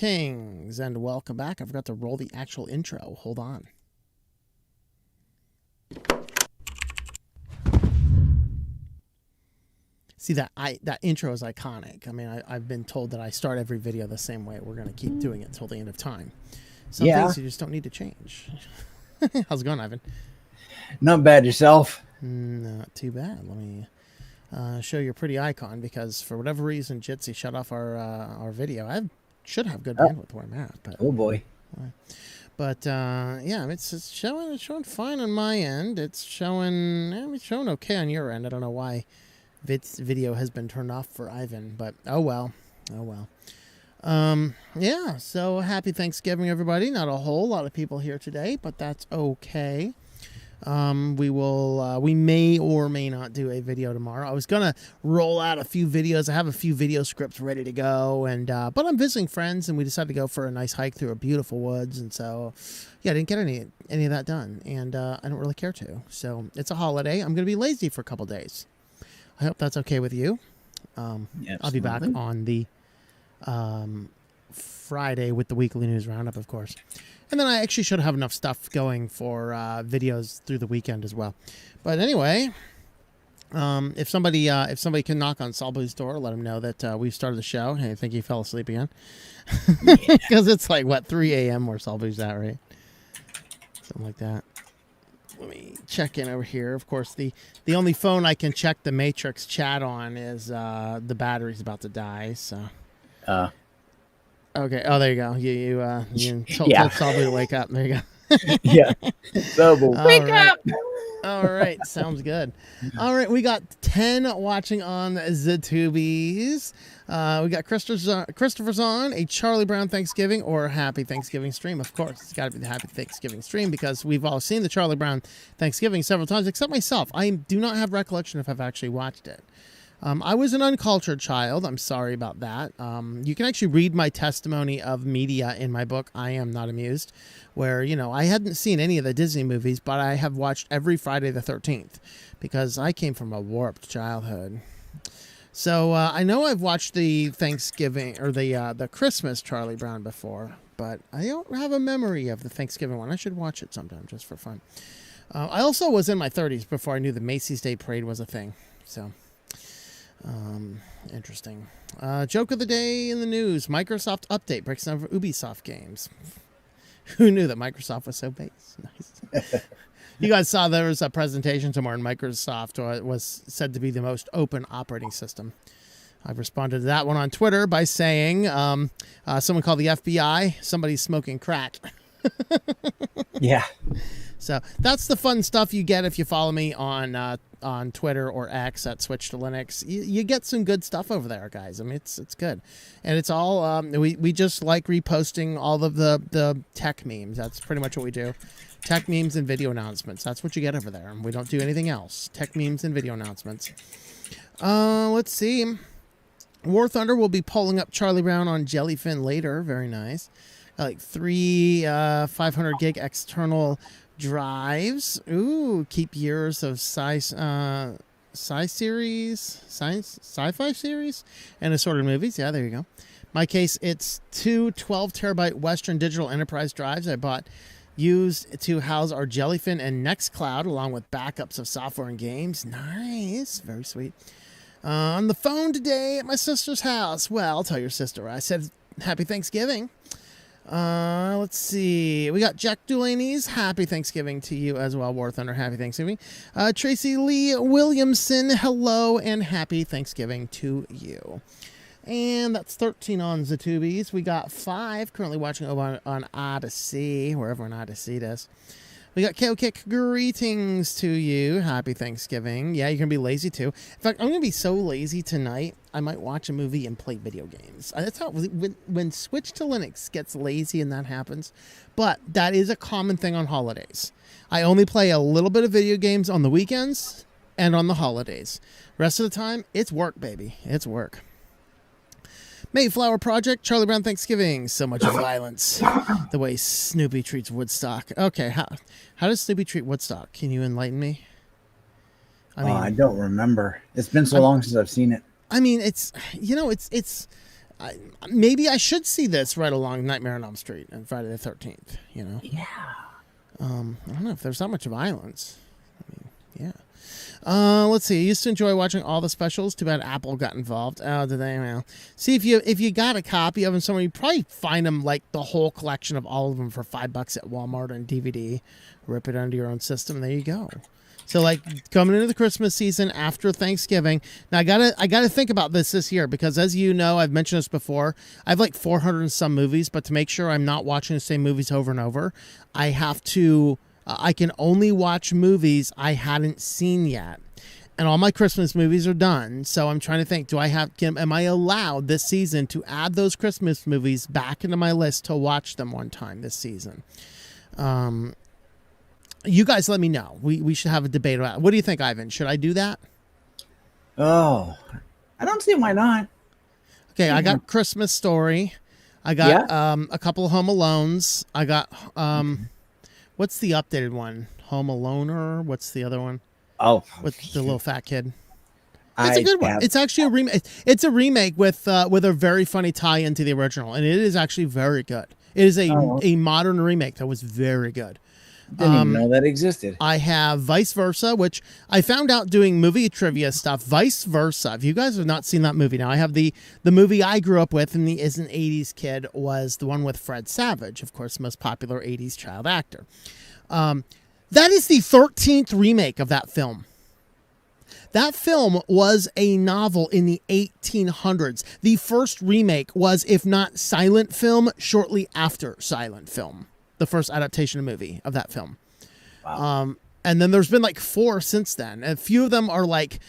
Greetings and welcome back. I forgot to roll the actual intro. Hold on. See, that intro is iconic. I mean, I've been told that I start every video the same way. We're going to keep doing it until the end of time. Some things you just don't need to change. How's it going, Ivan? Not bad. Yourself? Not too bad. Let me show your pretty icon, because for whatever reason, Jitsi shut off our video. I should have good bandwidth where I'm at. But, oh, boy. But, yeah, it's showing fine on my end. It's showing okay on your end. I don't know why video has been turned off for Ivan, but oh well. Yeah, so happy Thanksgiving, everybody. Not a whole lot of people here today, but that's okay. We may or may not do a video tomorrow. I was gonna roll out a few videos. I have a few video scripts ready to go, and but I'm visiting friends, and we decided to go for a nice hike through a beautiful woods, and so yeah, I didn't get any of that done, and I don't really care to. So it's a holiday. I'm gonna be lazy for a couple days. I hope that's okay with you. I'll be back on the Friday with the weekly news roundup, of course. And then I actually should have enough stuff going for videos through the weekend as well. But anyway, if somebody can knock on Salbu's door, let him know that we've started the show. Hey, I think he fell asleep again. Because it's like, 3 a.m. where Salbu's at, right? Something like that. Let me check in over here. Of course, the only phone I can check the Matrix chat on is the battery's about to die. So, okay. Oh, there you go. You told Salbu to wake up. There you go. Yeah. Salbu, wake up. All right, sounds good. All right, we got 10 watching on the Tubies. We got Christopher's on a Charlie Brown Thanksgiving or Happy Thanksgiving stream. Of course, it's got to be the Happy Thanksgiving stream, because we've all seen the Charlie Brown Thanksgiving several times, except myself. I do not have recollection if I've actually watched it. I was an uncultured child. I'm sorry about that. You can actually read my testimony of media in my book, I Am Not Amused, where, I hadn't seen any of the Disney movies, but I have watched every Friday the 13th because I came from a warped childhood. So I know I've watched the Thanksgiving or the Christmas Charlie Brown before, but I don't have a memory of the Thanksgiving one. I should watch it sometime just for fun. I also was in my 30s before I knew the Macy's Day Parade was a thing. So... interesting. Joke of the day in the news. Microsoft update breaks down for Ubisoft games. Who knew that Microsoft was so base? Nice. You guys saw there was a presentation tomorrow, and Microsoft was said to be the most open operating system. I've responded to that one on Twitter by saying someone called the FBI, somebody's smoking crack. Yeah. So that's the fun stuff you get if you follow me on Twitter or X at switchedtolinux. You get some good stuff over there, guys. I mean, it's good, and it's all we just like reposting all of the tech memes. That's pretty much what we do. Tech memes and video announcements. That's what you get over there. We don't do anything else. Tech memes and video announcements. Let's see. War Thunder will be pulling up Charlie Brown on Jellyfin later. Very nice. Like 3 500 gig external drives. Ooh, keep years of sci-fi series and assorted movies. Yeah, there you go. My case, it's 2 12 terabyte Western Digital Enterprise drives I bought used to house our Jellyfin and Nextcloud, along with backups of software and games. Nice. Very sweet. On the phone today at my sister's house. Well, I'll tell your sister. I said Happy Thanksgiving. Let's see. We got Jack Dulaney's Happy Thanksgiving to you as well. War Thunder, Happy Thanksgiving. Tracy Lee Williamson, hello and Happy Thanksgiving to you. And that's 13 on Zatubies. We got 5 currently watching over on Odyssey, wherever on Odyssey it is. We got Kale Kick, greetings to you. Happy Thanksgiving. Yeah, you're going to be lazy too. In fact, I'm going to be so lazy tonight, I might watch a movie and play video games. That's how, when Switch to Linux gets lazy and that happens. But that is a common thing on holidays. I only play a little bit of video games on the weekends and on the holidays. Rest of the time, it's work, baby. It's work. Mayflower Project, Charlie Brown Thanksgiving. So much violence. The way Snoopy treats Woodstock. Okay, how does Snoopy treat Woodstock? Can you enlighten me? I don't remember. It's been so long since I've seen it. I mean, it's maybe I should see this right along Nightmare on Elm Street and Friday the 13th. You know. Yeah. I don't know if there's that much violence. I mean, yeah. Let's see. I used to enjoy watching all the specials. Too bad Apple got involved. Oh, did they? Well, see if you got a copy of them somewhere, you probably find them like the whole collection of all of them for $5 at Walmart on DVD. Rip it onto your own system. There you go. So like coming into the Christmas season after Thanksgiving. Now I gotta think about this year because as you know, I've mentioned this before. I have like 400 and some movies, but to make sure I'm not watching the same movies over and over, I have to. I can only watch movies I hadn't seen yet. And all my Christmas movies are done. So I'm trying to think, am I allowed this season to add those Christmas movies back into my list to watch them one time this season? You guys let me know. We should have a debate about it. What do you think, Ivan? Should I do that? Oh, I don't see why not. Okay, I got Christmas Story. I got a couple of Home Alones. I got... what's the updated one? Home Aloner? What's the other one? Oh, with the little fat kid. It's a good one. It's actually a remake. It's a remake with a very funny tie into the original, and it is actually very good. It is a modern remake that was very good. Didn't even know that existed. I have Vice Versa, which I found out doing movie trivia stuff. Vice Versa. If you guys have not seen that movie, now I have the movie I grew up with and as an 80s kid was the one with Fred Savage, of course, the most popular 80s child actor. That is the 13th remake of that film. That film was a novel in the 1800s. The first remake was, if not silent film, shortly after silent film. The first adaptation of movie of that film. Wow. And then there's been like 4 since then. A few of them are like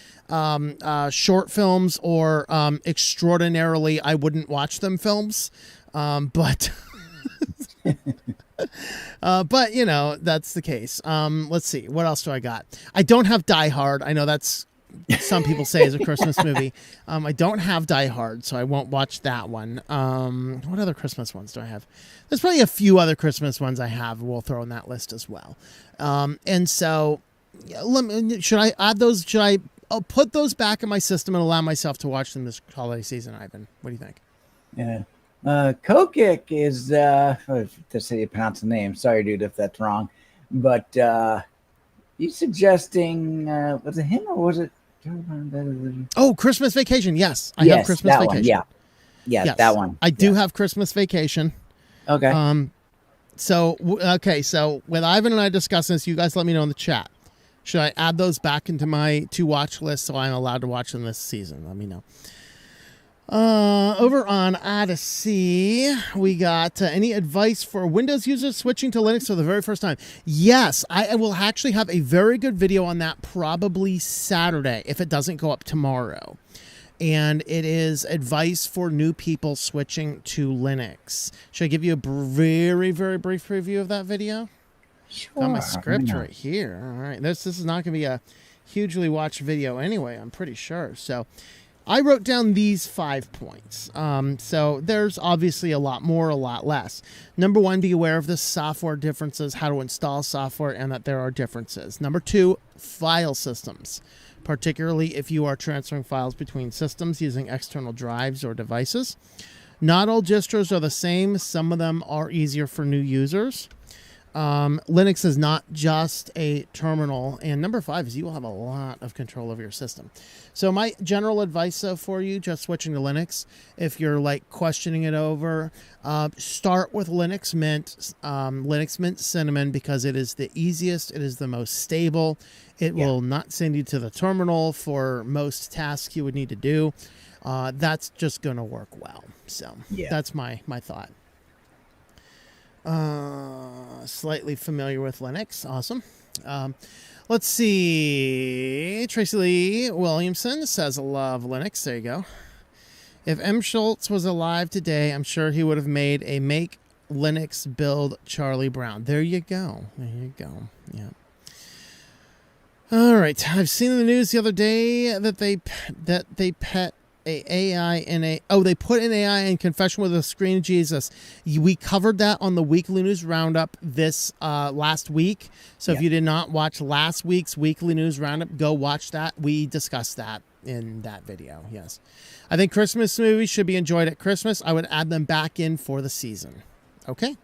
short films or extraordinarily I wouldn't watch them films. But but you know, that's the case. Let's see. What else do I got? I don't have Die Hard. I know that's some people say is a Christmas movie. I don't have Die Hard, so I won't watch that one. What other Christmas ones do I have? There's probably a few other Christmas ones I have. We'll throw in that list as well. And so, should I add those? I'll put those back in my system and allow myself to watch them this holiday season, Ivan. What do you think? Yeah. Kokik is, that's how you pronounce the name. Sorry, dude, if that's wrong. But you suggesting, was it him or was it? Oh, Christmas Vacation. Yes, I have Christmas Vacation. One, yeah, yes, that one. I do have Christmas Vacation. Okay. So with Ivan and I discussing this, you guys let me know in the chat. Should I add those back into my to watch list so I'm allowed to watch them this season? Let me know. Over on Odyssey, we got any advice for Windows users switching to Linux for the very first time? Yes, I will actually have a very good video on that probably Saturday if it doesn't go up tomorrow. And it is advice for new people switching to Linux. Should I give you a very, very brief preview of that video? Sure. Got my script right here. All right. This is not going to be a hugely watched video anyway, I'm pretty sure. So I wrote down these 5 points. So there's obviously a lot more, a lot less. Number 1, be aware of the software differences, how to install software, and that there are differences. Number 2, file systems, particularly if you are transferring files between systems using external drives or devices. Not all distros are the same. Some of them are easier for new users. Linux is not just a terminal. And number 5 is you will have a lot of control over your system. So my general advice for you, just switching to Linux, if you're like questioning it over, start with Linux Mint Cinnamon, because it is the easiest. It is the most stable. It will not send you to the terminal for most tasks you would need to do. That's just going to work well. So that's my thought. Slightly familiar with Linux. Awesome. Let's see. Tracy Lee Williamson says, love Linux. There you go. If M. Schultz was alive today, I'm sure he would have made a make Linux build Charlie Brown. There you go. There you go. Yeah. All right. I've seen in the news the other day that they put an AI in Confession with a Screen of Jesus. We covered that on the Weekly News Roundup this last week. So if you did not watch last week's Weekly News Roundup, go watch that. We discussed that in that video. Yes. I think Christmas movies should be enjoyed at Christmas. I would add them back in for the season. Okay.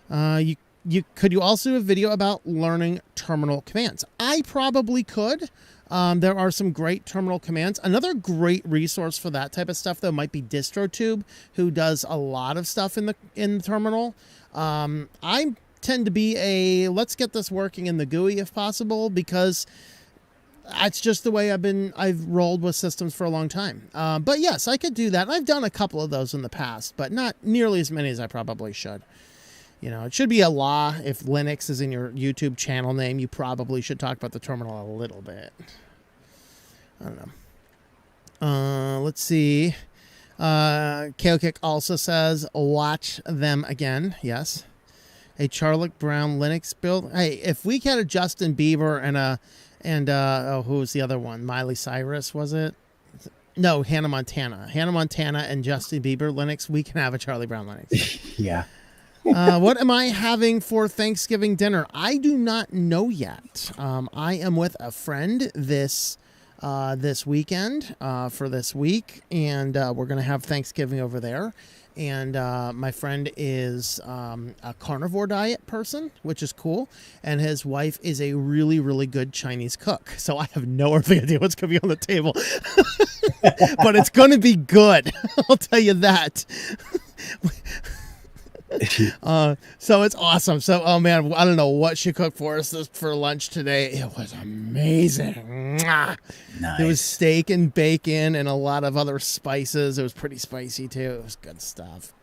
Could you also do a video about learning terminal commands? I probably could. There are some great terminal commands. Another great resource for that type of stuff, though, might be DistroTube, who does a lot of stuff in the terminal. I tend to be let's get this working in the GUI if possible, because that's just the way I've rolled with systems for a long time. But yes, I could do that. I've done a couple of those in the past, but not nearly as many as I probably should. You know, it should be a law. If Linux is in your YouTube channel name, you probably should talk about the terminal a little bit. I don't know. Let's see. Kaokick also says, watch them again. Yes. A Charlie Brown Linux build. Hey, if we had a Justin Bieber and who was the other one? Miley Cyrus, was it? No, Hannah Montana. Hannah Montana and Justin Bieber Linux, we can have a Charlie Brown Linux. Yeah. What am I having for Thanksgiving dinner? I do not know yet. I am with a friend this weekend for this week, and we're going to have Thanksgiving over there. And my friend is a carnivore diet person, which is cool. And his wife is a really, really good Chinese cook. So I have no earthly idea what's going to be on the table. But it's going to be good. I'll tell you that. So it's awesome. So, oh man, I don't know what she cooked for us for lunch today. It was amazing. Nice. It was steak and bacon and a lot of other spices. It was pretty spicy too. It was good stuff.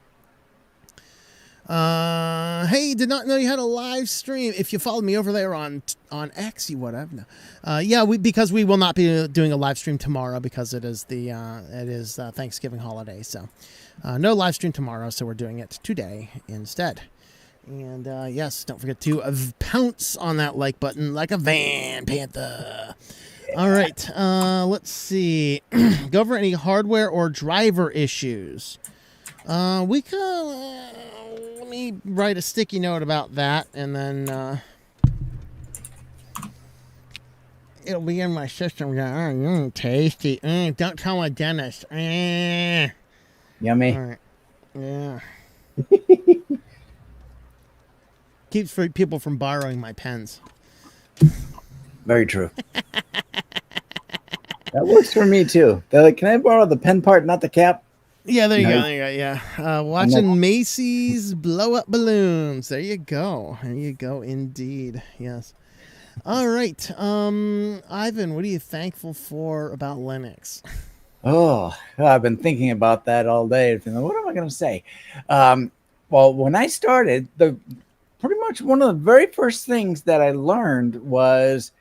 Hey, did not know you had a live stream. If you followed me over there on X, you would have. No. Yeah, because we will not be doing a live stream tomorrow because it is Thanksgiving holiday. So. No live stream tomorrow, so we're doing it today instead. And yes, don't forget to pounce on that like button like a Van Panther. Yeah. All right, let's see. Go over any hardware or driver issues. We can. Let me write a sticky note about that, and then it'll be in my system. Tasty. Don't tell my dentist. Yummy. All right. Yeah. Keeps people from borrowing my pens. Very true. That works for me too. They're like, can I borrow the pen part, not the cap? Yeah, there you go. There you go. Yeah. Watching Macy's blow up balloons. There you go. There you go. Indeed. Yes. All right. Ivan, what are you thankful for about Linux? Oh, I've been thinking about that all day. What am I going to say? Well, when I started, pretty much one of the very first things that I learned that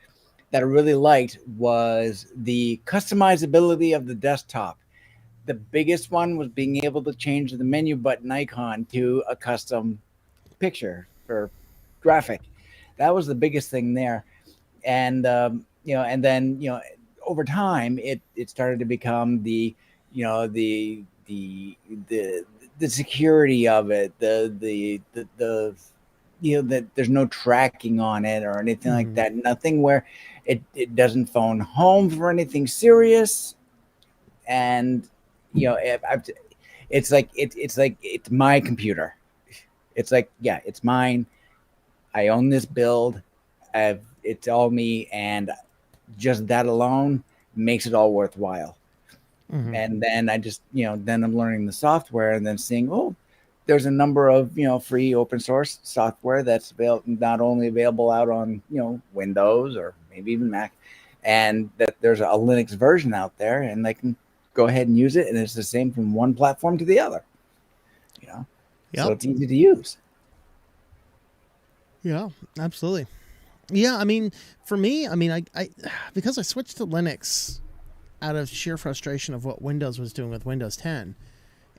I really liked was the customizability of the desktop. The biggest one was being able to change the menu button icon to a custom picture or graphic. That was the biggest thing there. And, and then, over time, it started to become the security of it, that there's no tracking on it or anything like that. Nothing where it doesn't phone home for anything serious, and it's my computer. It's like, yeah, it's mine. I own this build. It's all me, and just that alone makes it all worthwhile. And then I just, then I'm learning the software and then seeing, there's a number of, free open source software that's not only available out on, Windows or maybe even Mac, and that there's a Linux version out there and they can go ahead and use it. And it's the same from one platform to the other, so it's easy to use. Yeah, absolutely. Yeah, I mean, for me, I because I switched to Linux out of sheer frustration of what Windows was doing with Windows 10,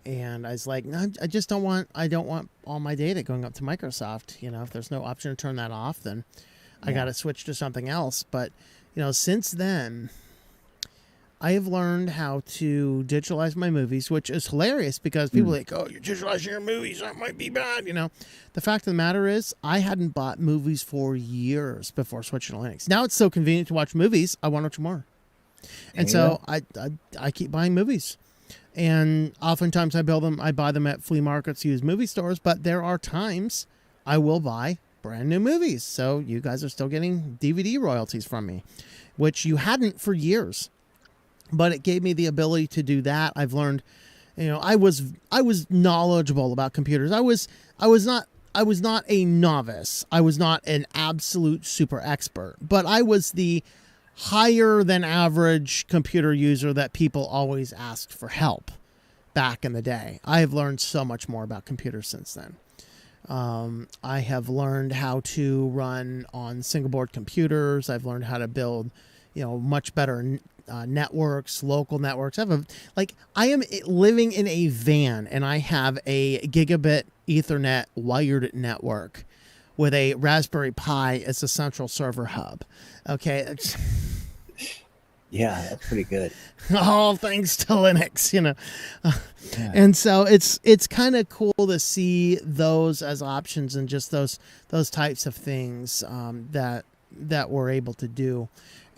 and I was like, no, I don't want all my data going up to Microsoft. If there's no option to turn that off, then I got to switch to something else. But since then, I have learned how to digitalize my movies, which is hilarious because people are like, oh, you're digitalizing your movies. That might be bad. The fact of the matter is I hadn't bought movies for years before switching to Linux. Now it's so convenient to watch movies. I want to watch more. And so I keep buying movies. And oftentimes I buy them at flea markets, used movie stores, but there are times I will buy brand new movies. So you guys are still getting DVD royalties from me, which you hadn't for years. But it gave me the ability to do that. I've learned, I was knowledgeable about computers. I was not a novice. I was not an absolute super expert, but I was the higher than average computer user that people always asked for help back in the day. I have learned so much more about computers since then. I have learned how to run on single board computers. I've learned how to build, much better networks, local networks. I am living in a van and I have a gigabit Ethernet wired network with a Raspberry Pi as a central server hub. Okay. Yeah, that's pretty good. All thanks to Linux, Yeah. And so it's kind of cool to see those as options and just those types of things that we're able to do.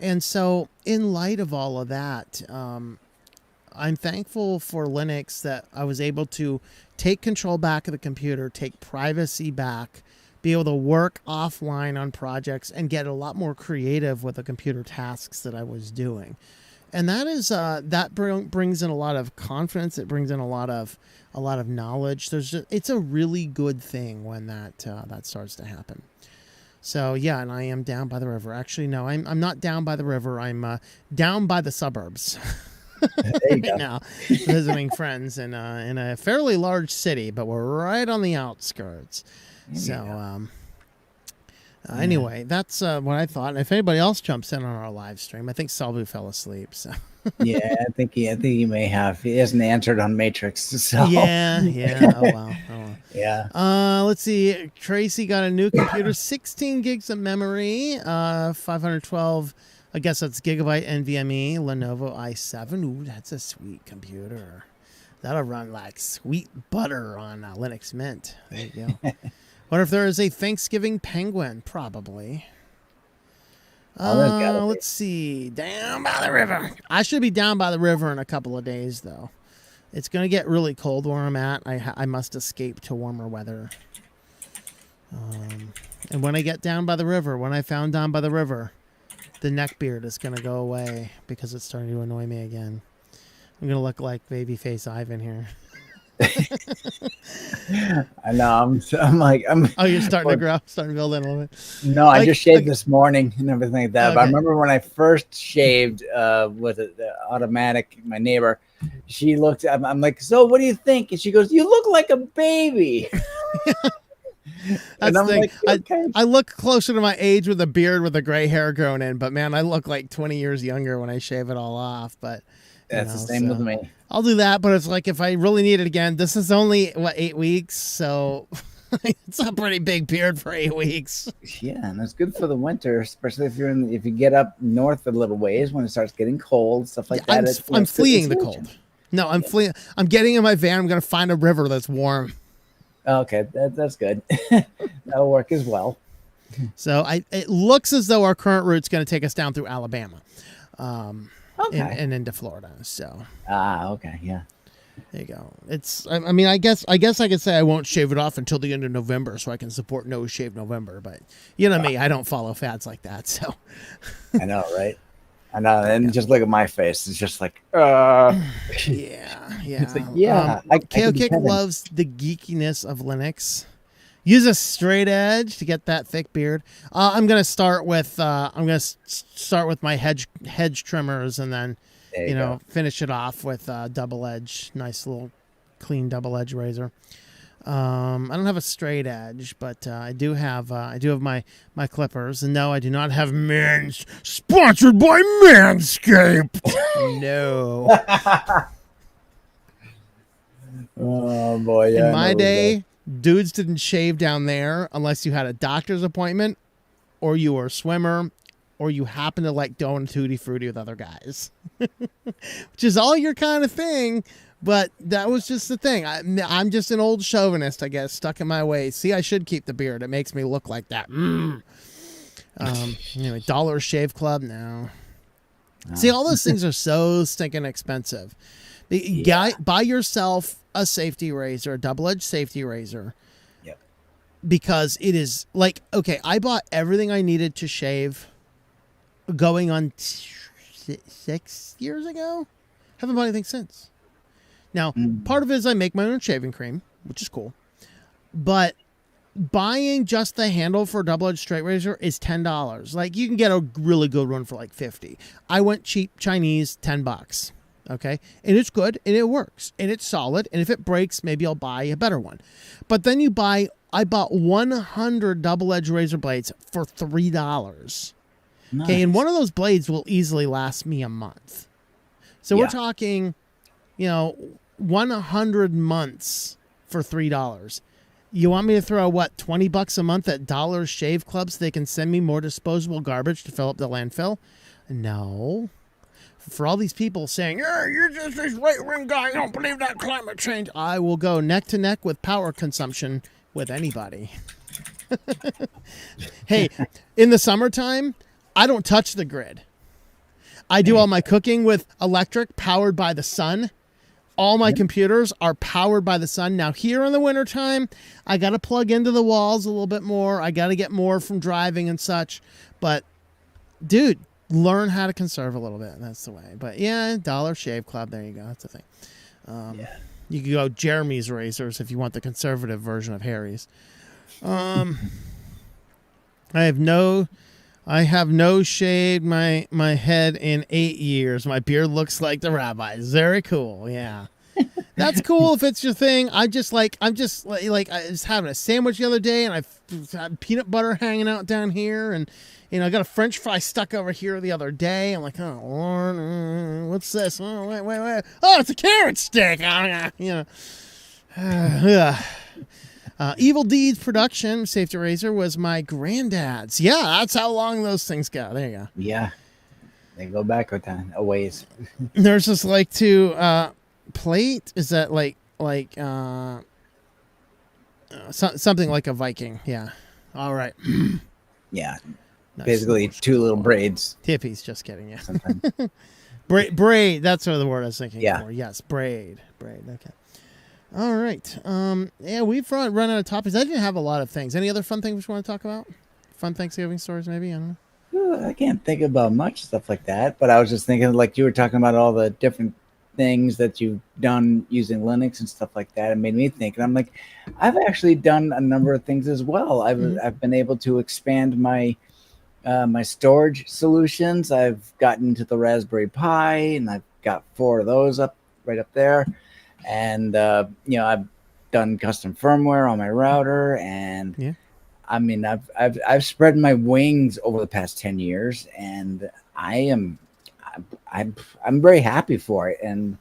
And so in light of all of that, I'm thankful for Linux that I was able to take control back of the computer, take privacy back, be able to work offline on projects and get a lot more creative with the computer tasks that I was doing. And that is brings in a lot of confidence. It brings in a lot of knowledge. It's a really good thing when that starts to happen. So yeah, and I am down by the river. Actually, no, I'm not down by the river. I'm down by the suburbs. There you go. Right now, visiting friends in a fairly large city, but we're right on the outskirts. So anyway, that's what I thought. If anybody else jumps in on our live stream, I think Salvu fell asleep. So yeah, I think he may have. He hasn't answered on Matrix. So yeah. Oh well. Yeah. Let's see. Tracy got a new computer, 16 gigs of memory, 512. I guess that's gigabyte NVMe, Lenovo i7. Ooh, that's a sweet computer. That'll run like sweet butter on Linux Mint. There you go. What if there is a Thanksgiving penguin? Probably. Let's see. Down by the river. I should be down by the river in a couple of days, though. It's going to get really cold where I'm at. I must escape to warmer weather. And when I get down by the river, when I found down by the river, the neck beard is going to go away because it's starting to annoy me again. I'm going to look like Babyface Ivan here. I know. Oh, you're starting to grow, starting to build in a little bit. No, I just shaved this morning and everything like that. Okay. But I remember when I first shaved with the automatic, my neighbor, she looked. I'm like, so what do you think? And she goes, "You look like a baby." That's the thing. Like, okay. I look closer to my age with a beard with the gray hair grown in, but man, I look like 20 years younger when I shave it all off. But that's the same with me. I'll do that, but it's like if I really need it again, this is only 8 weeks, so it's a pretty big beard for 8 weeks. Yeah, and that's good for the winter, especially if you get up north a little ways when it starts getting cold, stuff like that. I'm fleeing the cold. No, I'm fleeing. I'm getting in my van. I'm going to find a river that's warm. Okay, that's good. That'll work as well. So it looks as though our current route's going to take us down through Alabama. Okay. And into Florida. So. Okay, yeah. There you go. It's. I mean, I guess I could say I won't shave it off until the end of November, so I can support No Shave November. But you know me, I don't follow fads like that. So. I know, right? I know, and just look at my face. It's just like, Yeah. It's like, yeah. KO Kick loves the geekiness of Linux. Use a straight edge to get that thick beard. I'm gonna start with my hedge trimmers, and then finish it off with double edge, nice little clean double edge razor. I don't have a straight edge, but I do have my clippers. And no, I do not have sponsored by Manscaped. No. Oh boy! Yeah. In my day, dudes didn't shave down there unless you had a doctor's appointment, or you were a swimmer, or you happen to like doing tutti frutti with other guys, which is all your kind of thing. But that was just the thing. I'm just an old chauvinist, I guess, stuck in my ways. See, I should keep the beard. It makes me look like that. Anyway, Dollar Shave Club, no. See, all those things are so stinking expensive. Buy yourself a safety razor, a double-edged safety razor. Yep. Because it is like, okay, I bought everything I needed to shave going on 6 years ago. Haven't bought anything since. Now, part of it is I make my own shaving cream, which is cool. But buying just the handle for a double-edged straight razor is $10. Like, you can get a really good one for like $50. I went cheap Chinese, $10. Okay, and it's good, and it works, and it's solid, and if it breaks, maybe I'll buy a better one. But then I bought 100 double-edged razor blades for $3. Nice. Okay, and one of those blades will easily last me a month. So we're talking, 100 months for $3. You want me to throw, $20 a month at Dollar Shave Club so they can send me more disposable garbage to fill up the landfill? No. For all these people saying, you're just this right-wing guy, you don't believe that climate change, I will go neck to neck with power consumption with anybody. Hey, in the summertime, I don't touch the grid. I do all my cooking with electric powered by the sun. All my computers are powered by the sun. Now, here in the wintertime, I got to plug into the walls a little bit more. I got to get more from driving and such. But, dude, learn how to conserve a little bit. That's the way. But yeah, Dollar Shave Club. There you go. That's the thing. You can go Jeremy's razors if you want the conservative version of Harry's. I have no shaved my head in 8 years. My beard looks like the rabbi's. Very cool. Yeah. That's cool if it's your thing. I'm just like I was having a sandwich the other day and I had peanut butter hanging out down here, and I got a French fry stuck over here the other day. I'm like, oh Lord, what's this? Oh wait. Oh, it's a carrot stick. Evil Deeds Production Safety Razor was my granddad's. Yeah, that's how long those things go. There you go. Yeah, they go back a ways. There's this plate. Is that something like a Viking? Yeah. All right. Yeah. Nice. Basically, two little braids. Tippies. Just kidding. Yeah. Braid. That's the word I was thinking. Yeah. For. Yes. Braid. Okay. All right. Yeah, we've run out of topics. I didn't have a lot of things. Any other fun things we want to talk about? Fun Thanksgiving stories, maybe? I don't know. I can't think about much stuff like that, but I was just thinking, like you were talking about all the different things that you've done using Linux and stuff like that. It made me think, and I'm like, I've actually done a number of things as well. I've been able to expand my my storage solutions. I've gotten to the Raspberry Pi, and I've got 4 of those right up there. And I've done custom firmware on my router, and I mean, I've spread my wings over the past 10 years, and I'm very happy for it, and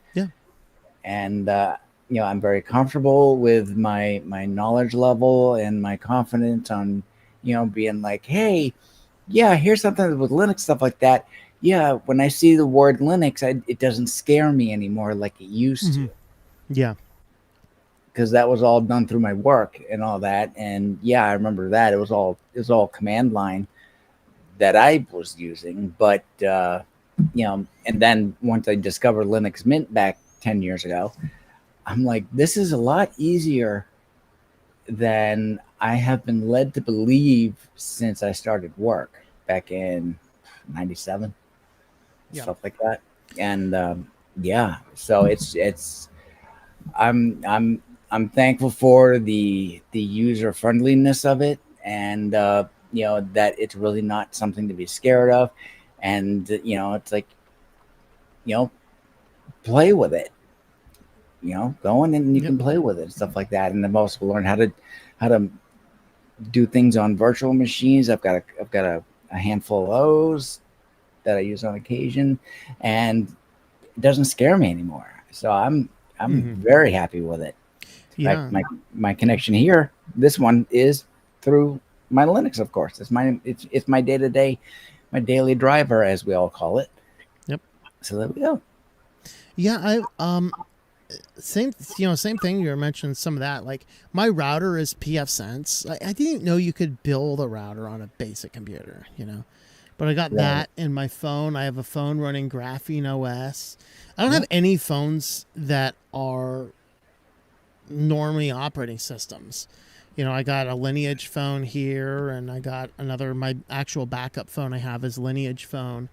I'm very comfortable with my knowledge level and my confidence on being like, hey, here's something with Linux stuff like that. Yeah, when I see the word Linux, it doesn't scare me anymore like it used to. Yeah. Because that was all done through my work and all that. And I remember that. It was all command line that I was using. But, and then once I discovered Linux Mint back 10 years ago, I'm like, this is a lot easier than I have been led to believe since I started work back in 97, stuff like that. And, so it's, I'm thankful for the user friendliness of it, and that it's really not something to be scared of, and it's like play with it, go in and you can play with it and stuff like that. And I've also learned how to do things on virtual machines. I've got a handful of those that I use on occasion, and it doesn't scare me anymore. So I'm very happy with it. Yeah. My connection here, this one is through my Linux, of course. It's my day-to-day, my daily driver, as we all call it. Yep. So there we go. Yeah, same thing. You mentioned some of that. Like, my router is pfSense. I didn't know you could build a router on a basic computer, But I got Right. that in my phone. I have a phone running Graphene OS. I don't have any phones that are normally operating systems. You know, I got a Lineage phone here, and I got another. My actual backup phone I have is Lineage phone.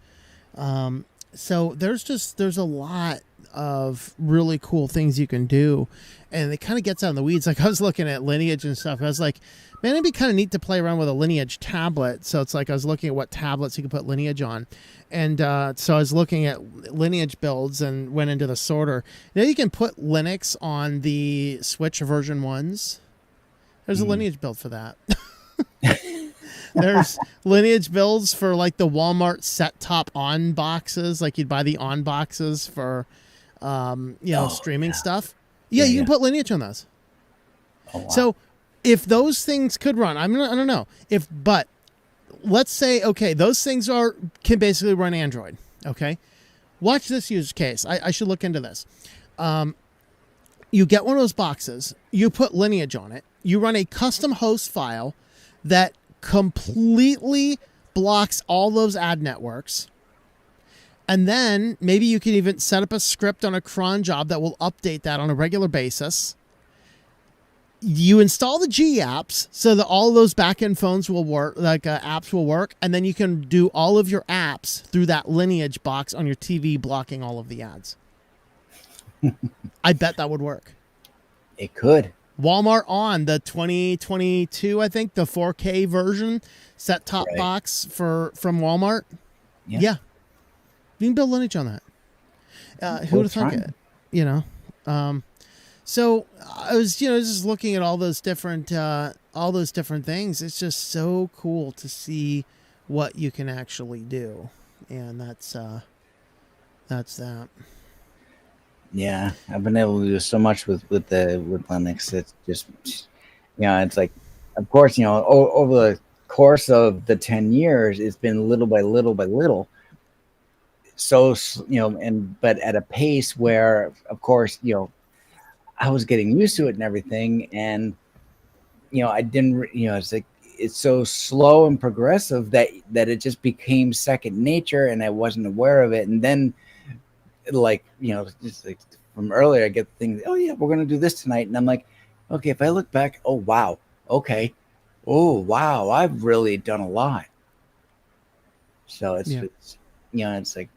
So there's a lot of really cool things you can do, and it kind of gets out in the weeds. Like I was looking at Lineage and stuff. I was like, man, it'd be kind of neat to play around with a Lineage tablet. So it's like I was looking at what tablets you could put Lineage on, and so I was looking at Lineage builds and went into the sorter. Now you can put Linux on the Switch version 1s. There's a Lineage build for that. There's Lineage builds for like the Walmart set top on boxes. Like you'd buy the on boxes for, streaming stuff. Yeah, you can put Lineage on those. Oh, wow. So if those things could run, I don't know but let's say, okay, those things can basically run Android. Okay. Watch this use case. I should look into this. You get one of those boxes, you put Lineage on it, you run a custom host file that completely blocks all those ad networks. And then maybe you can even set up a script on a cron job that will update that on a regular basis. You install the G apps so that all those backend phones will work, apps will work. And then you can do all of your apps through that Lineage box on your TV, blocking all of the ads. I bet that would work. It could. Walmart on the 2022, I think, the 4K version set-top box from Walmart. Yeah. You can build Lineage on that. Who would have thunk it? You know? So I was, just looking at all those different things. It's just so cool to see what you can actually do. And that's that. Yeah, I've been able to do so much with Linux. It's just, it's like, of course, over the course of the 10 years, it's been little by little by little. So, but at a pace where, of course, I was getting used to it and everything. And, I didn't, it's like, it's so slow and progressive that it just became second nature, and I wasn't aware of it. And then, just like from earlier, I get things, oh yeah, we're going to do this tonight. And I'm like, okay, if I look back, oh, wow. Okay. Oh, wow. I've really done a lot. So it's like.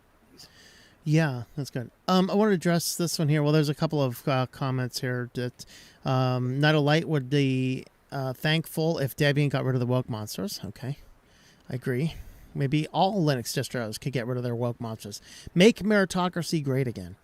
Yeah, that's good. I want to address this one here. Well, there's a couple of comments here that Night of Light would be thankful if Debian got rid of the woke monsters. Okay. I agree. Maybe all Linux distros could get rid of their woke monsters. Make meritocracy great again.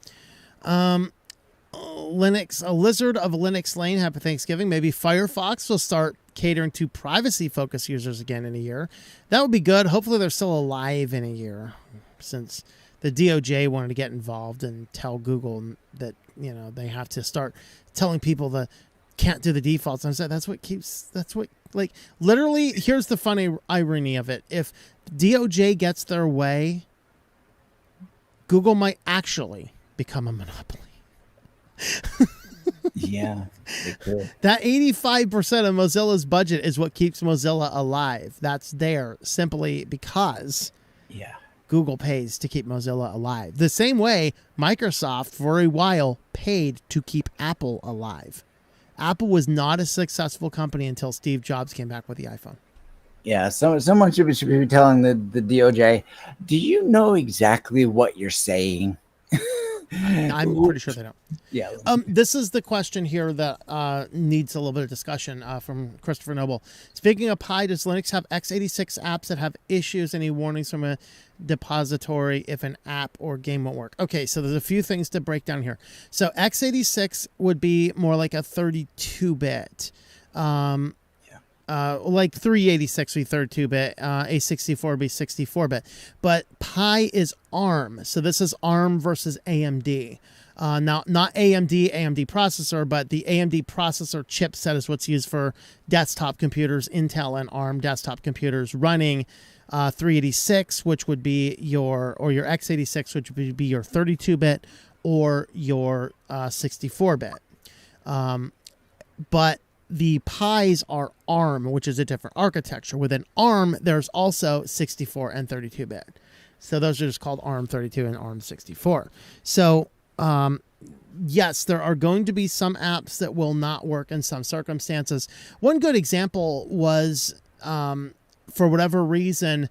Linux, a lizard of Linux lane. Happy Thanksgiving. Maybe Firefox will start catering to privacy-focused users again in a year. That would be good. Hopefully they're still alive in a year, since the DOJ wanted to get involved and tell Google that, they have to start telling people that can't do the defaults. And I said, literally, here's the funny irony of it. If DOJ gets their way, Google might actually become a monopoly. Yeah, it could. That 85% of Mozilla's budget is what keeps Mozilla alive. That's there simply because Google pays to keep Mozilla alive. The same way Microsoft, for a while, paid to keep Apple alive. Apple was not a successful company until Steve Jobs came back with the iPhone. Yeah, someone should be telling the DOJ, do you know exactly what you're saying? I'm pretty sure they don't. Yeah. This is the question here that needs a little bit of discussion from Christopher Noble. Speaking of Pi, does Linux have x86 apps that have issues? Any warnings from a depository if an app or game won't work? Okay, so there's a few things to break down here. So x86 would be more like a 32-bit. Like 386 would be 32-bit, A64 would be 64-bit. But Pi is ARM, so this is ARM versus AMD. Now, not AMD processor, but the AMD processor chipset is what's used for desktop computers, Intel and ARM desktop computers running 386, which would be your x86, which would be your 32-bit or your 64-bit. But the Pis are ARM, which is a different architecture. Within ARM, there's also 64 and 32-bit. So those are just called ARM 32 and ARM 64. So yes, there are going to be some apps that will not work in some circumstances. One good example was, for whatever reason,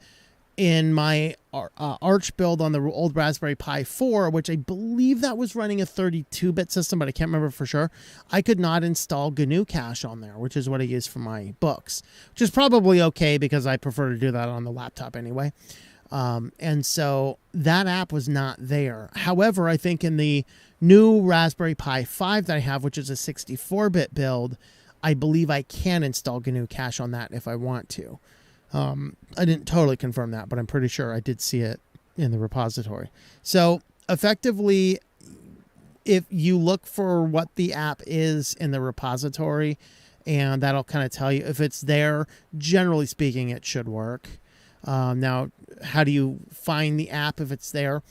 in my Arch build on the old Raspberry Pi 4, which I believe that was running a 32-bit system, but I can't remember for sure, I could not install GNU Cache on there, which is what I use for my books, which is probably okay because I prefer to do that on the laptop anyway. And so that app was not there. However, I think in the new Raspberry Pi 5 that I have, which is a 64-bit build, I believe I can install GNU Cache on that if I want to. I didn't totally confirm that, but I'm pretty sure I did see it in the repository. So effectively, if you look for what the app is in the repository, and that'll kind of tell you if it's there, generally speaking, it should work. Now, how do you find the app if it's there?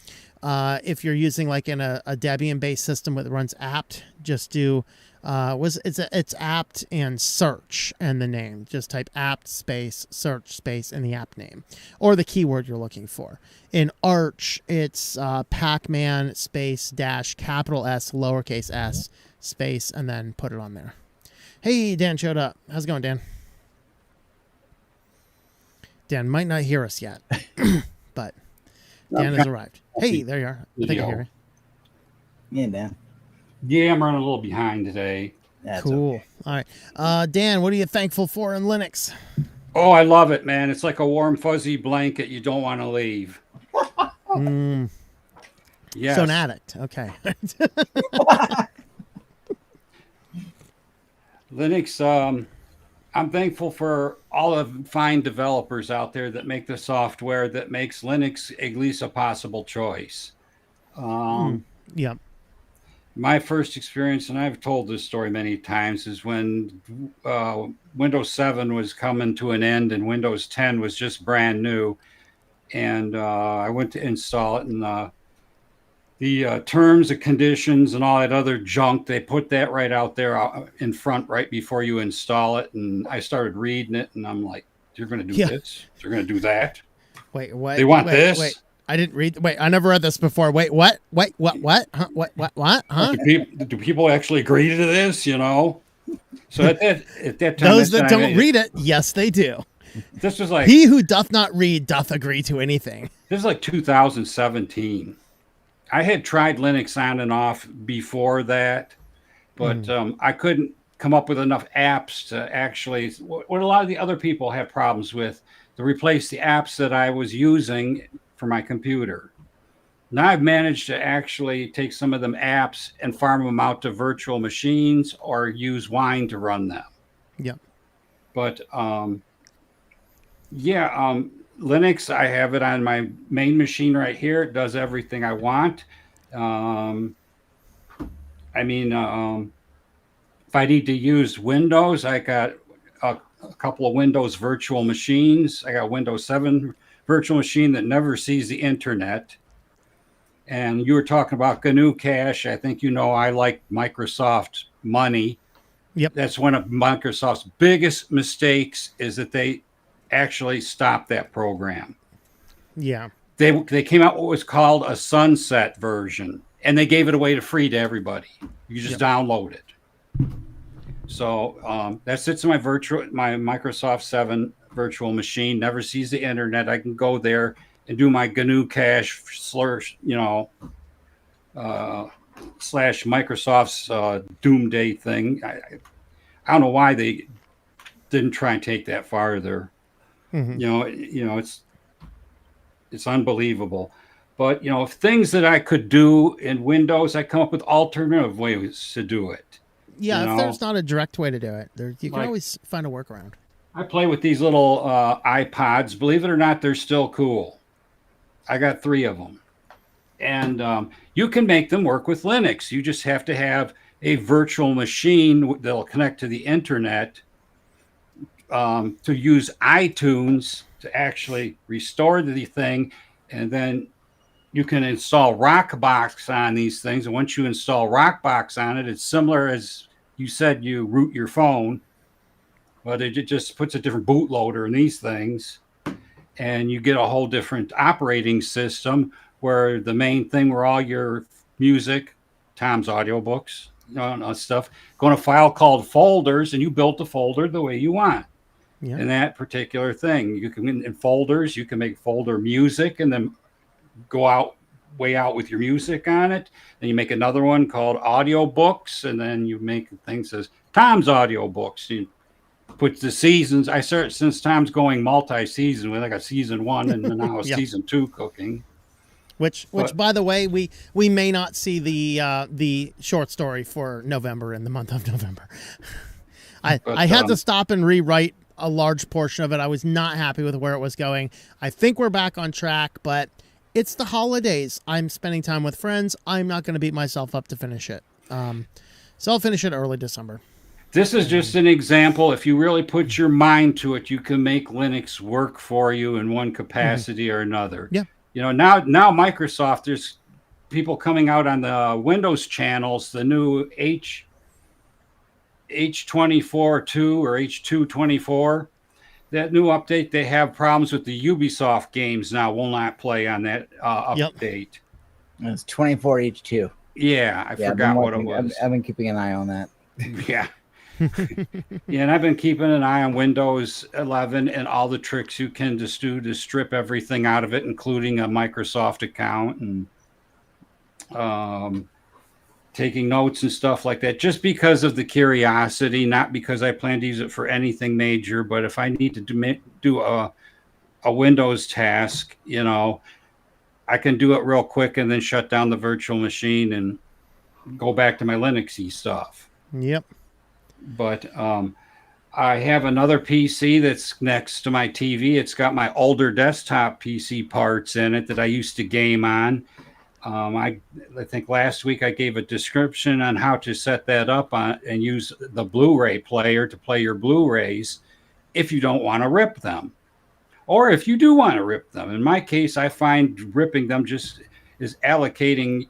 If you're using like in a Debian-based system that runs apt, just do it's apt and search and the name. Just type apt space search space and the app name or the keyword you're looking for. In Arch, it's Pacman space dash capital S lowercase s space and then put it on there. Hey, Dan showed up. How's it going, Dan? Dan might not hear us yet, but Dan has arrived. Hey, there you are. I think I hear you. Yeah, Dan. Yeah, I'm running a little behind today. That's cool. Okay. All right. Dan, what are you thankful for in Linux? Oh, I love it, man. It's like a warm, fuzzy blanket you don't want to leave. Yes. So an addict. Okay. Linux, I'm thankful for all the fine developers out there that make the software that makes Linux at least a possible choice. Yeah. My first experience, and I've told this story many times, is when Windows 7 was coming to an end and Windows 10 was just brand new. And I went to install it, and the terms and conditions and all that other junk, they put that right out there in front right before you install it. And I started reading it, and I'm like, you're going to do this? You're going to do that? Wait, what? They want this? Wait. I didn't read. Wait, I never read this before. Wait, what? Wait, what? Huh? What? Huh? Do people actually agree to this? You know. So at that time, those that don't read it, yes, they do. This was like he who doth not read doth agree to anything. This is like 2017. I had tried Linux on and off before that, but I couldn't come up with enough apps to actually. What a lot of the other people have problems with to replace the apps that I was using for my computer. Now I've managed to actually take some of them apps and farm them out to virtual machines or use Wine to run them. Yeah. But Linux, I have it on my main machine right here. It does everything I want. If I need to use Windows, I got a couple of Windows virtual machines. I got Windows 7 virtual machine that never sees the internet. And you were talking about GNU Cache. I think I like Microsoft money. Yep. That's one of Microsoft's biggest mistakes is that they actually stopped that program. Yeah. They came out what was called a sunset version, and they gave it away free to everybody. You just download it. So that sits in my Microsoft 7 virtual machine, never sees the internet. I can go there and do my GNU Cache slash Microsoft's Doomsday thing. I don't know why they didn't try and take that farther. Mm-hmm. It's unbelievable. But things that I could do in Windows, I come up with alternative ways to do it. Yeah, if there's not a direct way to do it, you can always find a workaround. I play with these little iPods. Believe it or not, they're still cool. I got 3 of them. And you can make them work with Linux. You just have to have a virtual machine that'll connect to the internet to use iTunes to actually restore the thing. And then you can install Rockbox on these things. And once you install Rockbox on it, it's similar as you said, you root your phone. but it just puts a different bootloader in these things, and you get a whole different operating system where the main thing where all your music, Tom's audiobooks, stuff, go in a file called folders, and you built the folder the way you want. Yeah. And that particular thing, you can in folders, you can make folder music and then go out way out with your music on it. Then you make another one called audiobooks, and then you make things as Tom's audiobooks. You put the seasons. I start since Tom's going multi-season with like a season 1 and now a Yeah. season 2 cooking. Which, by the way, we may not see the short story for November in the month of November. I had to stop and rewrite a large portion of it. I was not happy with where it was going. I think we're back on track, but it's the holidays. I'm spending time with friends. I'm not going to beat myself up to finish it. So I'll finish it early December. This is just an example. If you really put your mind to it, you can make Linux work for you in one capacity or another. Yeah. Now Microsoft, there's people coming out on the Windows channels, the new H24.2 or H224. That new update, they have problems with the Ubisoft games now. Will not play on that update. It's 24H2. Yeah, I forgot what it was. I've been keeping an eye on that. Yeah. Yeah, and I've been keeping an eye on Windows 11 and all the tricks you can just do to strip everything out of it, including a Microsoft account and taking notes and stuff like that, just because of the curiosity, not because I plan to use it for anything major. But if I need to do a Windows task, I can do it real quick and then shut down the virtual machine and go back to my Linuxy stuff. Yep. But I have another PC that's next to my TV. It's got my older desktop PC parts in it that I used to game on. I think last week I gave a description on how to set that up and use the Blu-ray player to play your Blu-rays if you don't want to rip them. Or if you do want to rip them. In my case, I find ripping them just is allocating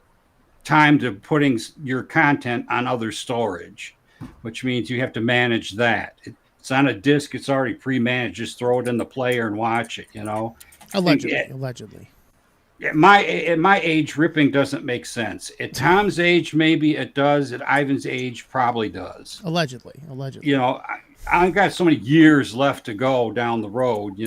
time to putting your content on other storage, which means you have to manage that. It's on a disc. It's already pre-managed. Just throw it in the player and watch it, Allegedly. At my age, ripping doesn't make sense. At Tom's age, maybe it does. At Ivan's age, probably does. Allegedly. I've got so many years left to go down the road,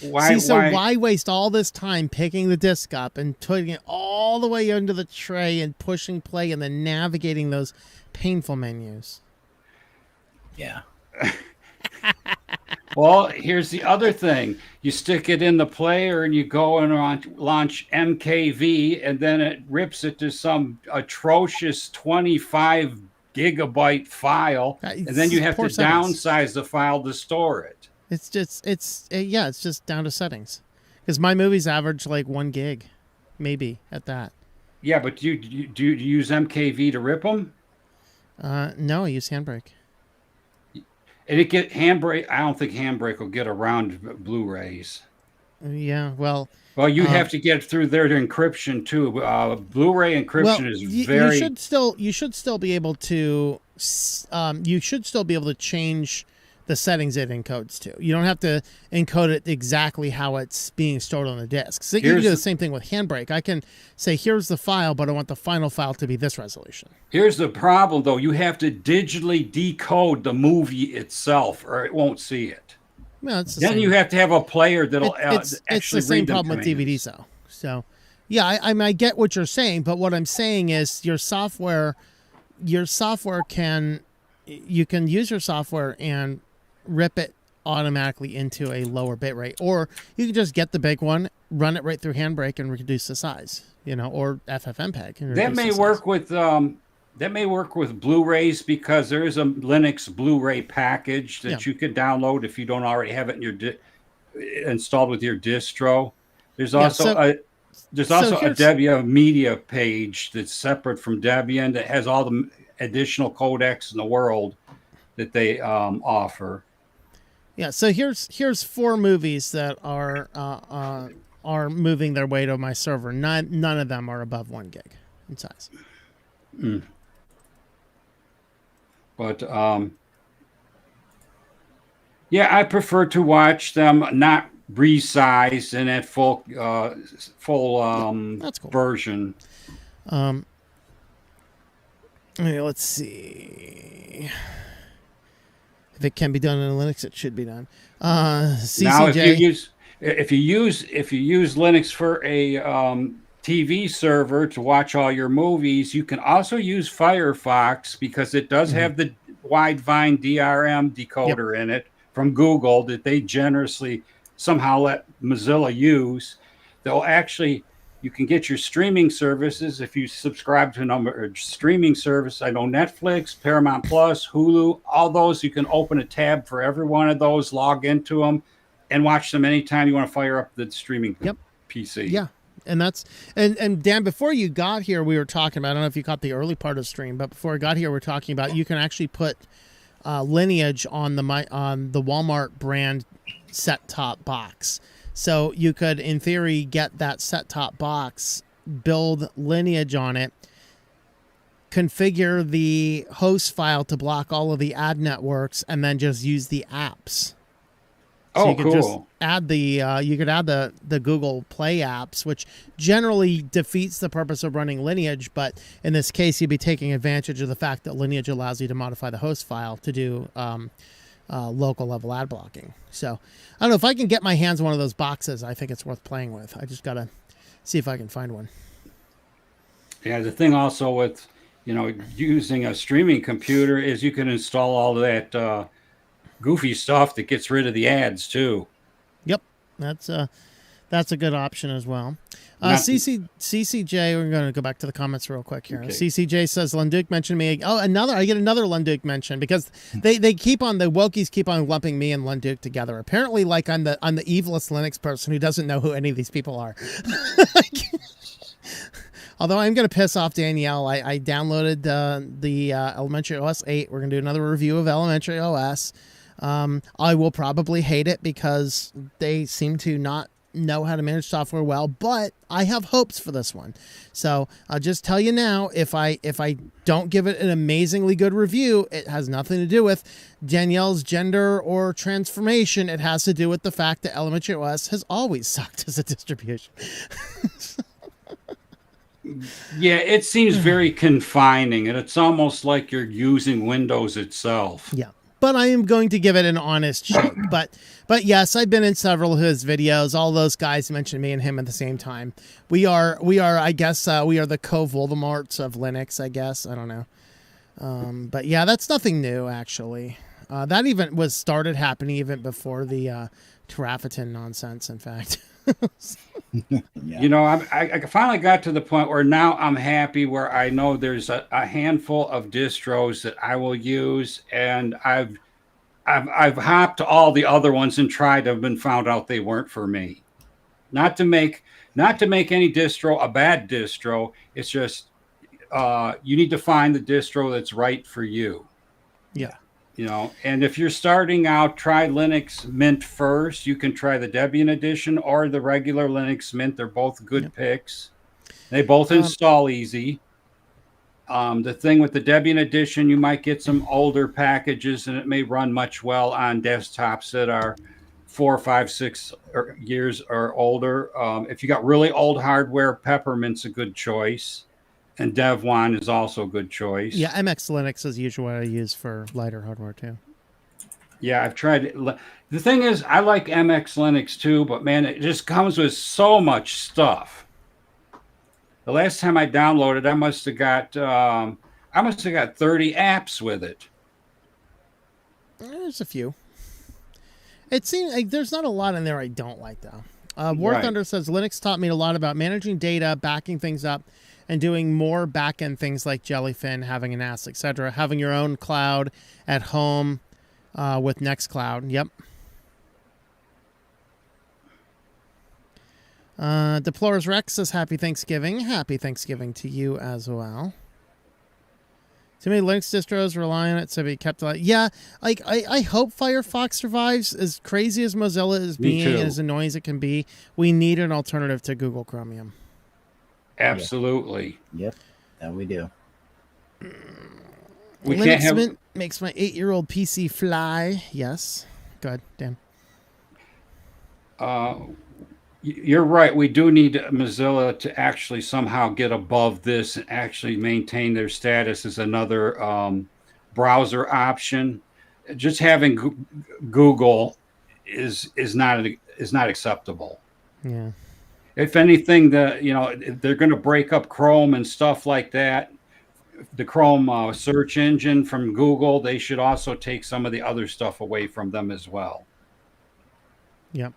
Why waste all this time picking the disc up and putting it all the way into the tray and pushing play and then navigating those painful menus? Yeah. Well, here's the other thing. You stick it in the player and you go and launch MKV, and then it rips it to some atrocious 25 gigabyte file, and then you have to downsize the file to store it. It's just down to settings. Because my movies average like 1 gig, maybe at that. Yeah, but do you use MKV to rip them? No, I use Handbrake. And Handbrake. I don't think Handbrake will get around Blu-rays. Yeah, well, you have to get through their encryption too. Blu-ray encryption is very. You should still be able to. You should still be able to change the settings it encodes to. You don't have to encode it exactly how it's being stored on the disk. So you can do the same thing with Handbrake. I can say, here's the file, but I want the final file to be this resolution. Here's the problem, though. You have to digitally decode the movie itself, or it won't see it. No, it's then you have to have a player that'll it's the same problem with DVDs, though. So, yeah, I get what you're saying, but what I'm saying is you can use your software and rip it automatically into a lower bit rate, or you can just get the big one, run it right through Handbrake and reduce the size, or FFmpeg. That may work with Blu-rays, because there is a Linux Blu-ray package that you can download if you don't already have it in your installed with your distro. There's also a Debian media page that's separate from Debian that has all the additional codecs in the world that they offer. Yeah, so here's 4 movies that are moving their way to my server. None of them are above 1 gig in size. But Yeah, I prefer to watch them not resized and at full That's cool. version. Let's see. If it can be done in Linux, it should be done. Now, CCJ. if you use Linux for a TV server to watch all your movies, you can also use Firefox because it does have the Widevine DRM Yep. decoder in it from Google that they generously somehow let Mozilla use. They'll actually you can get your streaming services if you subscribe to a number of streaming service. I know Netflix, Paramount Plus, Hulu, all those. You can open a tab for every one of those, log into them, and watch them anytime you want to fire up the streaming PC. Yeah. And that's and Dan, before you got here, we were talking about, I don't know if you caught the early part of the stream, but before I got here, we are talking about you can actually put Lineage on the Walmart brand set-top box. So you could, in theory, get that set-top box, build Lineage on it, configure the host file to block all of the ad networks, and then just use the apps. So you could just add the Google Play apps, which generally defeats the purpose of running Lineage, but in this case, you'd be taking advantage of the fact that Lineage allows you to modify the host file to do local level ad blocking. So I don't know if I can get my hands on one of those boxes. I think it's worth playing with. I just gotta see if I can find one. Yeah, the thing also with using a streaming computer is you can install all of that goofy stuff that gets rid of the ads too. Yep, that's a good option as well. CCJ, we're going to go back to the comments real quick here. Okay. CCJ says Lunduke mentioned me. Oh, I get another Lunduke mention because they keep on, the Wokies keep on lumping me and Lunduke together. Apparently, like I'm the evilest Linux person who doesn't know who any of these people are. Although I'm going to piss off Danielle, I downloaded the Elementary OS 8. We're going to do another review of Elementary OS. I will probably hate it because they seem to not know how to manage software well, but I have hopes for this one. So I'll just tell you now, if I don't give it an amazingly good review, it has nothing to do with Danielle's gender or transformation. It has to do with the fact that Elementary OS has always sucked as a distribution. Yeah, it seems very confining, and it's almost like you're using Windows itself. Yeah. But I am going to give it an honest shake. But yes, I've been in several of his videos. All those guys mentioned me and him at the same time. We are I guess we are the co-Voldemorts of Linux, I guess. I don't know. But yeah, that's nothing new, actually. That even started happening even before the Terrafitin nonsense, in fact. Yeah. I finally got to the point where now I'm happy where I know there's a handful of distros that I will use, and I've hopped to all the other ones and tried them and found out they weren't for me. Not to make any distro a bad distro. It's just you need to find the distro that's right for you. Yeah. And if you're starting out, try Linux Mint first. You can try the Debian edition or the regular Linux Mint. They're both good picks. They both install easy. The thing with the Debian edition, you might get some older packages, and it may run much well on desktops that are 4, 5, 6 years or older. If you got really old hardware, Peppermint's a good choice. And Dev1 is also a good choice. Yeah, MX Linux is usually what I use for lighter hardware too. Yeah, I've tried it. The thing is, I like MX Linux too, but man, it just comes with so much stuff. The last time I downloaded, I must have got 30 apps with it. There's a few. It seems like there's not a lot in there I don't like though. War Thunder says Linux taught me a lot about managing data, backing things up, and doing more back-end things like Jellyfin, having an NAS, etc. Having your own cloud at home with Nextcloud. Yep. Deplores Rex says Happy Thanksgiving. Happy Thanksgiving to you as well. Too many Linux distros rely on it to be kept alive. Yeah, like I hope Firefox survives. As crazy as Mozilla is being and as annoying as it can be, we need an alternative to Google Chromium. Absolutely. Yep, that we do. Linux Mint makes my 8-year-old PC fly. Yes. Go ahead, Dan. You're right. We do need Mozilla to actually somehow get above this and actually maintain their status as another browser option. Just having Google is not acceptable. Yeah. If anything, they're going to break up Chrome and stuff like that. The Chrome search engine from Google, they should also take some of the other stuff away from them as well. Yep.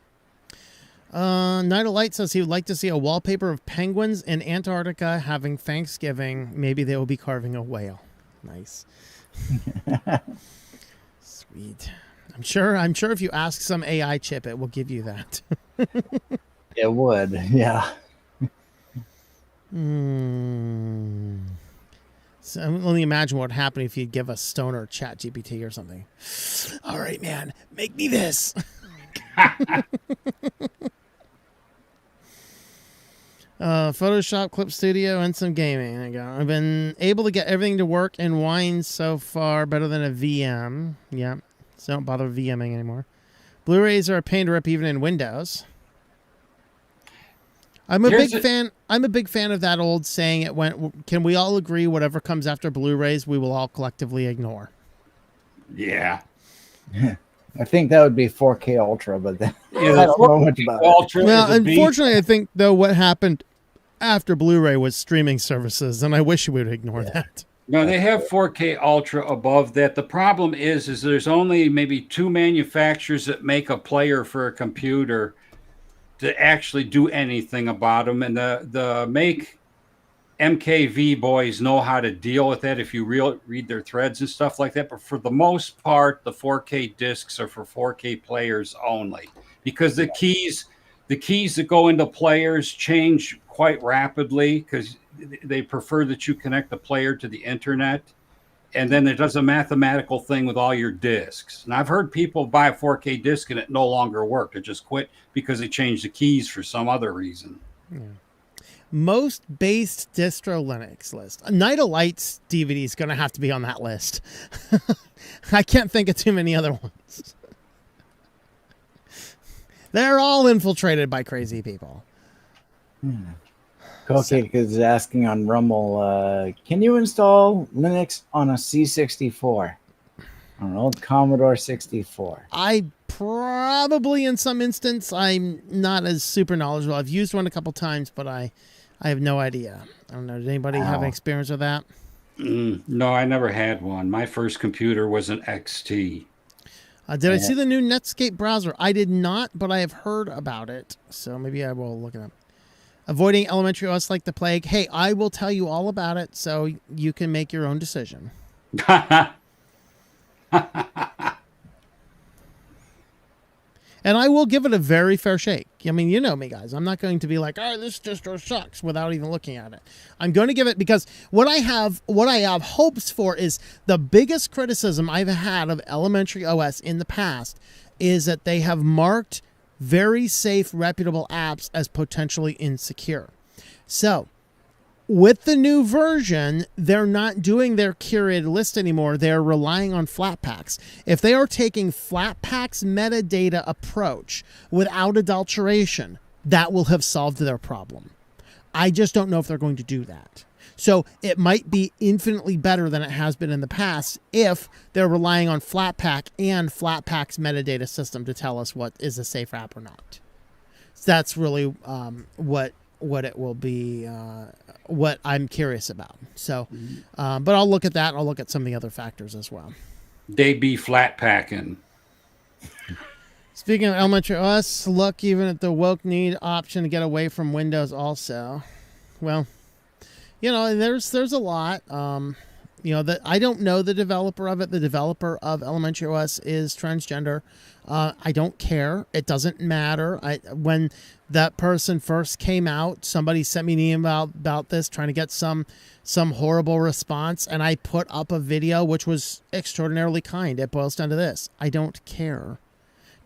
Night of Light says he would like to see a wallpaper of penguins in Antarctica having Thanksgiving. Maybe they will be carving a whale. Nice. Sweet. I'm sure if you ask some AI chip, it will give you that. It would, yeah. So let me imagine what would happen if you give a stoner ChatGPT or something. All right, man, make me this. Photoshop, Clip Studio, and some gaming. There you go. I've been able to get everything to work in Wine so far, better than a VM. Yeah, so don't bother VMing anymore. Blu-rays are a pain to rip even in Windows. I'm a big fan of that old saying. Can we all agree whatever comes after Blu-rays, we will all collectively ignore? Yeah. I think that would be 4K Ultra, but then I don't know much about Ultra. Well, unfortunately, I think though what happened after Blu-ray was streaming services, and I wish we would ignore that. No, they have 4K Ultra above that. The problem is there's only maybe 2 manufacturers that make a player for a computer to actually do anything about them, and the make MKV boys know how to deal with that if you read their threads and stuff like that. But for the most part, the 4K discs are for 4K players only, because the keys that go into players change quite rapidly because they prefer that you connect the player to the internet. And then it does a mathematical thing with all your discs. And I've heard people buy a 4K disc and it no longer worked. It just quit because they changed the keys for some other reason. Yeah. Most based distro Linux list. Night of Light's DVD is going to have to be on that list. I can't think of too many other ones. They're all infiltrated by crazy people. Kokik is asking on Rumble, can you install Linux on a C64? On an old Commodore 64. I probably, in some instance, I'm not as super knowledgeable. I've used one a couple times, but I have no idea. I don't know. Did anybody have experience with that? No, I never had one. My first computer was an XT. Did I see the new Netscape browser? I did not, but I have heard about it. So maybe I will look it up. Avoiding elementary OS like the plague. Hey, I will tell you all about it so you can make your own decision. And I will give it a very fair shake. I mean, you know me, guys. I'm not going to be like, oh, this distro sucks without even looking at it. I'm going to give it because what I have hopes for is the biggest criticism I've had of elementary OS in the past is that they have marked very safe, reputable apps as potentially insecure. So, with the new version, they're not doing their curated list anymore. They're relying on Flatpaks. If they are taking Flatpak's metadata approach without adulteration, that will have solved their problem. I just don't know if they're going to do that. So it might be infinitely better than it has been in the past if they're relying on Flatpak and Flatpak's metadata system to tell us what is a safe app or not. So that's really what it will be, what I'm curious about. So, but I'll look at that. And I'll look at some of the other factors as well. They be flat packing. Speaking of elementary OS, look even at the woke need option to get away from Windows also. Well, you know, there's a lot. You know, that I don't know the developer of it. The developer of elementary OS is transgender. I don't care. It doesn't matter. When that person first came out, somebody sent me an email about this, trying to get some horrible response, and I put up a video which was extraordinarily kind. It boils down to this: I don't care.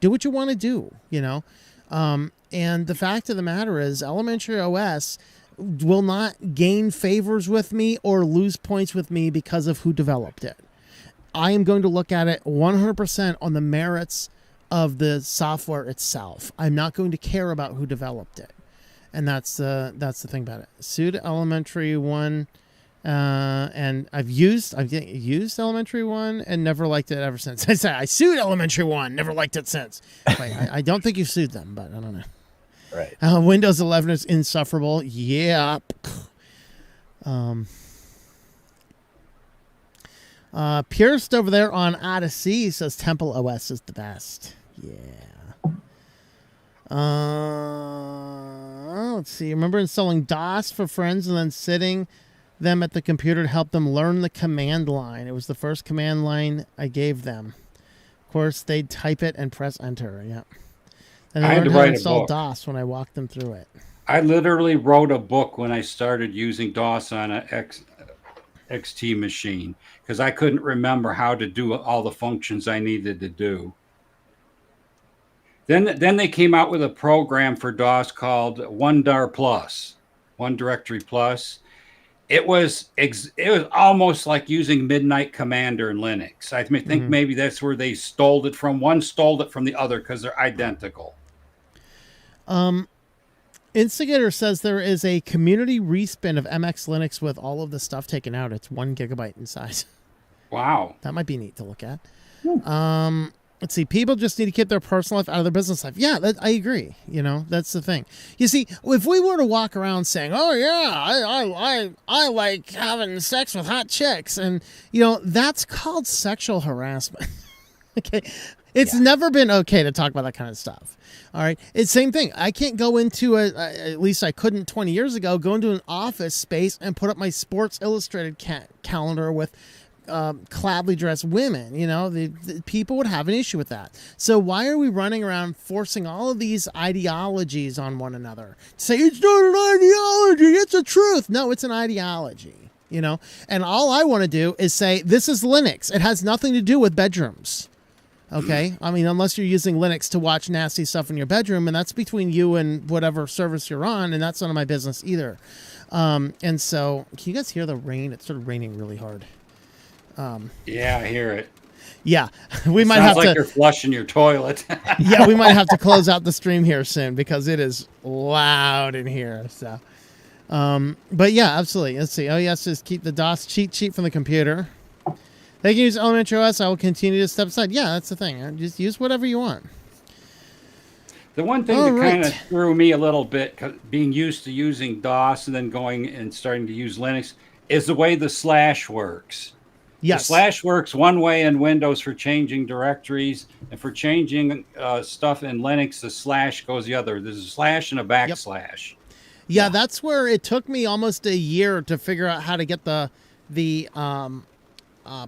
Do what you want to do, you know. And the fact of the matter is, elementary OS will not gain favors with me or lose points with me because of who developed it. I am going to look at it 100% on the merits of the software itself. I'm not going to care about who developed it. And that's the thing about it. Sued Elementary 1, and I've used Elementary 1 and never liked it ever since. I said I sued Elementary 1, never liked it since. I don't think you sued them, but I don't know. Right. Windows 11 is insufferable. Yeah. Pierced over there on Odyssey says Temple OS is the best. Yeah. Let's see. Remember installing DOS for friends and then sitting them at the computer to help them learn the command line. It was the first command line I gave them. Of course, they'd type it and press enter. Yeah. And I learned how to install DOS when I walked them through it. I literally wrote a book when I started using DOS on an XT machine because I couldn't remember how to do all the functions I needed to do. Then they came out with a program for DOS called OneDar Plus, One Directory Plus. It was almost like using Midnight Commander in Linux. I think maybe that's where they stole it from. One stole it from the other because they're identical. Instigator says there is a community respin of MX Linux with all of the stuff taken out. It's 1 gigabyte in size. Wow. That might be neat to look at. Let's see. People just need to keep their personal life out of their business life. Yeah, I agree. You know, that's the thing. You see, if we were to walk around saying, "Oh yeah, I like having sex with hot chicks," and you know, that's called sexual harassment. Okay, it's never been okay to talk about that kind of stuff. All right, it's same thing. I can't go into at least I couldn't 20 years ago. Go into an office space and put up my Sports Illustrated calendar with cladly dressed women. You know, the people would have an issue with that. So why are we running around forcing all of these ideologies on one another? Say it's not an ideology, it's a truth. No, it's an ideology. You know, and all I want to do is say this is Linux. It has nothing to do with bedrooms. Okay, I mean, unless you're using Linux to watch nasty stuff in your bedroom, and that's between you and whatever service you're on, and that's none of my business either. And so, can you guys hear the rain? It started raining really hard. Yeah, I hear it. Yeah, we might have to. Sounds like you're flushing your toilet. Yeah, we might have to close out the stream here soon because it is loud in here. So, but yeah, absolutely. Let's see. Oh yes, just keep the DOS cheat sheet from the computer. They can use Elementary OS. I will continue to step aside. Yeah, that's the thing. Just use whatever you want. The one thing that kind of threw me a little bit, being used to using DOS and then going and starting to use Linux, is the way the slash works. Yes. The slash works one way in Windows for changing directories, and for changing stuff in Linux, the slash goes the other. There's a slash and a backslash. Yep. Yeah, that's where it took me almost a year to figure out how to get the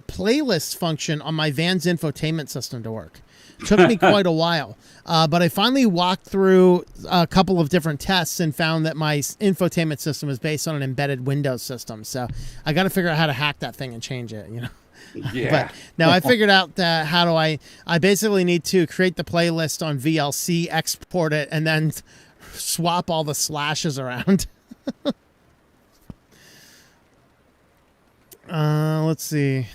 playlist function on my Van's infotainment system to work. Took me quite a while, but I finally walked through a couple of different tests and found that my infotainment system is based on an embedded Windows system. So I got to figure out how to hack that thing and change it, you know. Yeah. But now I figured out how do I basically need to create the playlist on VLC, export it, and then swap all the slashes around. Let's see.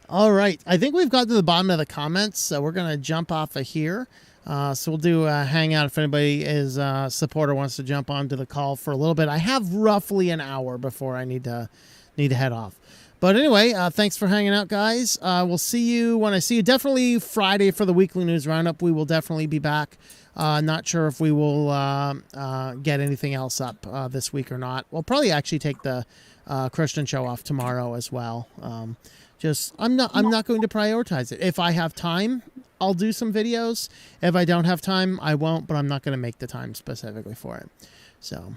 All right. I think we've got to the bottom of the comments, so we're going to jump off of here. So we'll do a hangout if anybody is a supporter wants to jump onto the call for a little bit. I have roughly an hour before I need to head off. But anyway, thanks for hanging out, guys. We'll see you when I see you. Definitely Friday for the weekly news roundup. We will definitely be back. Not sure if we will get anything else up this week or not. We'll probably actually take the Christian show off tomorrow as well. I'm not going to prioritize it. If I have time, I'll do some videos. If I don't have time, I won't, but I'm not going to make the time specifically for it. So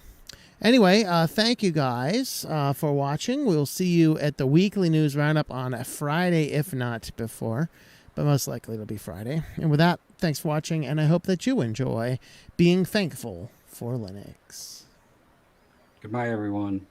anyway, thank you guys for watching. We'll see you at the weekly news roundup on a Friday, if not before, but most likely it'll be Friday. And with that, thanks for watching, and I hope that you enjoy being thankful for Linux. Goodbye, everyone.